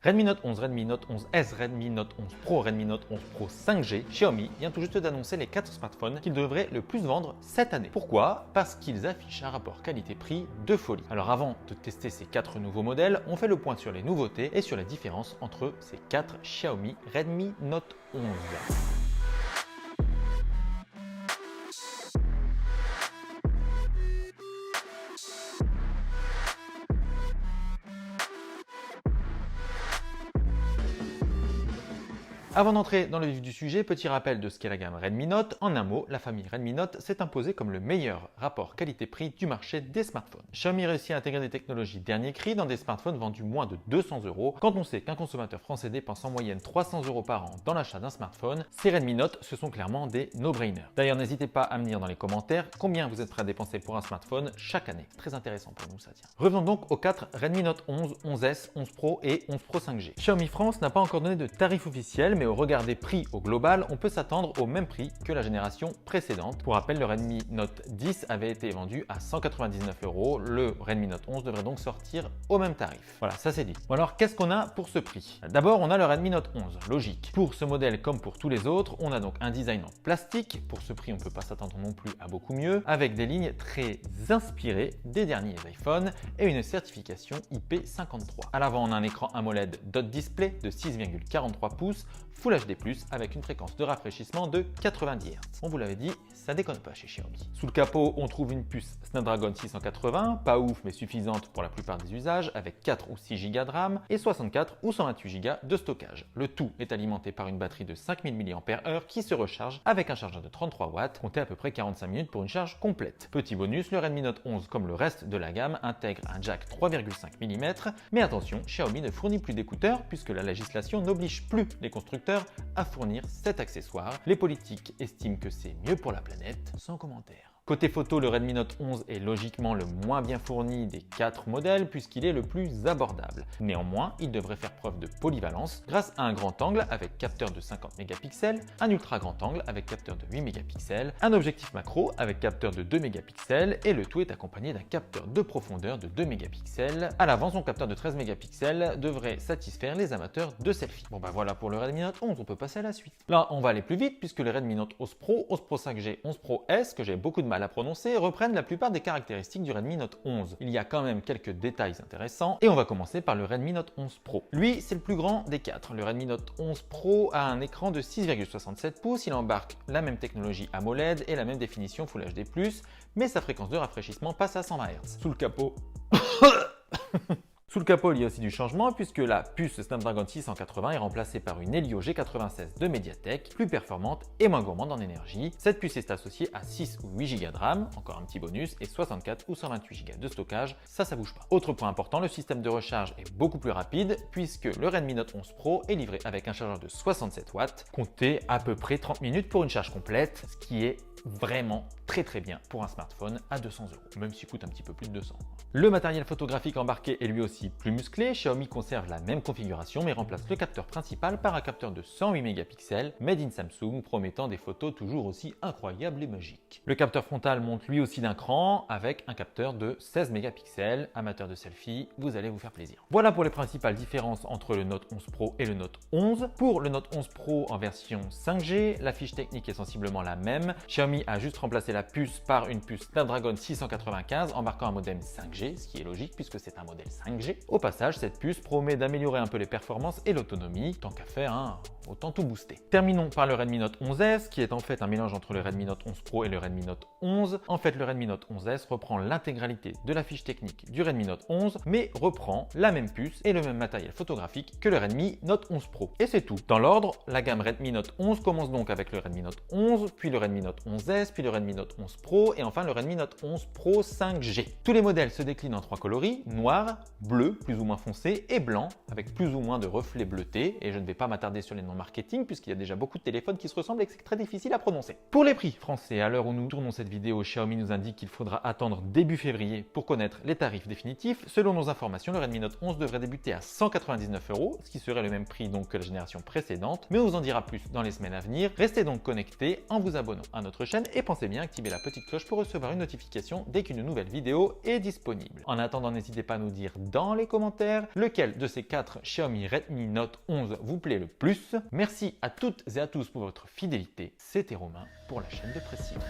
Redmi Note 11, Redmi Note 11S, Redmi Note 11 Pro, Redmi Note 11 Pro 5G, Xiaomi vient tout juste d'annoncer les 4 smartphones qu'ils devraient le plus vendre cette année. Pourquoi? Parce qu'ils affichent un rapport qualité-prix de folie. Alors avant de tester ces 4 nouveaux modèles, on fait le point sur les nouveautés et sur les différences entre ces 4 Xiaomi Redmi Note 11. Avant d'entrer dans le vif du sujet, petit rappel de ce qu'est la gamme Redmi Note. En un mot, la famille Redmi Note s'est imposée comme le meilleur rapport qualité-prix du marché des smartphones. Xiaomi réussit à intégrer des technologies dernier cri dans des smartphones vendus moins de 200 € quand on sait qu'un consommateur français dépense en moyenne 300 € par an dans l'achat d'un smartphone. Ces Redmi Note, ce sont clairement des no-brainers. D'ailleurs, n'hésitez pas à me dire dans les commentaires combien vous êtes prêt à dépenser pour un smartphone chaque année. Très intéressant pour nous, ça tient. Revenons donc aux 4 Redmi Note 11, 11S, 11 Pro et 11 Pro 5G. Xiaomi France n'a pas encore donné de tarif officiel, mais au regard des prix au global, on peut s'attendre au même prix que la génération précédente. Pour rappel, le Redmi Note 10 avait été vendu à 199 €. Le Redmi Note 11 devrait donc sortir au même tarif. Voilà, ça c'est dit. Bon alors, qu'est-ce qu'on a pour ce prix? D'abord, on a le Redmi Note 11, logique. Pour ce modèle comme pour tous les autres, on a donc un design en plastique. Pour ce prix, on ne peut pas s'attendre non plus à beaucoup mieux, avec des lignes très inspirées des derniers iPhones et une certification IP53. À l'avant, on a un écran AMOLED Dot Display de 6,43 pouces, Full HD+, avec une fréquence de rafraîchissement de 90 Hz. On vous l'avait dit, ça déconne pas chez Xiaomi. Sous le capot, on trouve une puce Snapdragon 680, pas ouf mais suffisante pour la plupart des usages, avec 4 ou 6 Go de RAM et 64 ou 128 Go de stockage. Le tout est alimenté par une batterie de 5000 mAh qui se recharge avec un chargeur de 33 watts, comptez à peu près 45 minutes pour une charge complète. Petit bonus, le Redmi Note 11, comme le reste de la gamme, intègre un jack 3,5 mm, mais attention, Xiaomi ne fournit plus d'écouteurs puisque la législation n'oblige plus les constructeurs à fournir cet accessoire. Les politiques estiment que c'est mieux pour la planète, sans commentaire. Côté photo, le Redmi Note 11 est logiquement le moins bien fourni des 4 modèles puisqu'il est le plus abordable. Néanmoins, il devrait faire preuve de polyvalence grâce à un grand angle avec capteur de 50 mégapixels, un ultra grand angle avec capteur de 8 mégapixels, un objectif macro avec capteur de 2 mégapixels et le tout est accompagné d'un capteur de profondeur de 2 mégapixels. À l'avant, son capteur de 13 mégapixels devrait satisfaire les amateurs de selfie. Bon bah voilà pour le Redmi Note 11, on peut passer à la suite. Là, on va aller plus vite puisque le Redmi Note 11 Pro, 11 Pro 5G, 11 Pro S, que j'ai beaucoup de mal à prononcer, reprennent la plupart des caractéristiques du Redmi Note 11. Il y a quand même quelques détails intéressants et on va commencer par le Redmi Note 11 Pro. Lui, c'est le plus grand des 4. Le Redmi Note 11 Pro a un écran de 6,67 pouces, il embarque la même technologie AMOLED et la même définition Full HD+, mais sa fréquence de rafraîchissement passe à 120 Hz. Sous le capot... Sous le capot, il y a aussi du changement puisque la puce Snapdragon 680 est remplacée par une Helio G96 de Mediatek, plus performante et moins gourmande en énergie. Cette puce est associée à 6 ou 8 Go de RAM, encore un petit bonus, et 64 ou 128 Go de stockage, ça bouge pas. Autre point important, le système de recharge est beaucoup plus rapide puisque le Redmi Note 11 Pro est livré avec un chargeur de 67 watts, comptez à peu près 30 minutes pour une charge complète, ce qui est vraiment très bien pour un smartphone à 200 €, même s'il coûte un petit peu plus de 200. Le matériel photographique embarqué est lui aussi plus musclé. Xiaomi conserve la même configuration mais remplace le capteur principal par un capteur de 108 mégapixels made in Samsung, promettant des photos toujours aussi incroyables et magiques. Le capteur frontal monte lui aussi d'un cran avec un capteur de 16 mégapixels. Amateur de selfie, vous allez vous faire plaisir. Voilà pour les principales différences entre le Note 11 Pro et le Note 11. Pour le Note 11 Pro en version 5G, la fiche technique est sensiblement la même. Xiaomi a juste remplacé la puce par une puce Snapdragon 695 embarquant un modem 5G, ce qui est logique puisque c'est un modèle 5G. Au passage, cette puce promet d'améliorer un peu les performances et l'autonomie, tant qu'à faire, hein, autant tout booster. Terminons par le Redmi Note 11S, qui est en fait un mélange entre le Redmi Note 11 Pro et le Redmi Note 11. En fait, le Redmi Note 11S reprend l'intégralité de la fiche technique du Redmi Note 11, mais reprend la même puce et le même matériel photographique que le Redmi Note 11 Pro. Et c'est tout. Dans l'ordre, la gamme Redmi Note 11 commence donc avec le Redmi Note 11, puis le Redmi Note 11S, puis le Redmi Note 11 Pro et enfin le Redmi Note 11 Pro 5G. Tous les modèles se déclinent en 3 coloris, noir, bleu, plus ou moins foncé, et blanc, avec plus ou moins de reflets bleutés, et je ne vais pas m'attarder sur les noms marketing puisqu'il y a déjà beaucoup de téléphones qui se ressemblent et que c'est très difficile à prononcer. Pour les prix français, à l'heure où nous tournons cette vidéo, Xiaomi nous indique qu'il faudra attendre début février pour connaître les tarifs définitifs. Selon nos informations, le Redmi Note 11 devrait débuter à 199 €, ce qui serait le même prix donc que la génération précédente, mais on vous en dira plus dans les semaines à venir. Restez donc connectés en vous abonnant à notre chaîne chaîne et pensez bien à activer la petite cloche pour recevoir une notification dès qu'une nouvelle vidéo est disponible. En attendant, n'hésitez pas à nous dire dans les commentaires lequel de ces 4 Xiaomi Redmi Note 11 vous plaît le plus. Merci à toutes et à tous pour votre fidélité. C'était Romain pour la chaîne de Précision.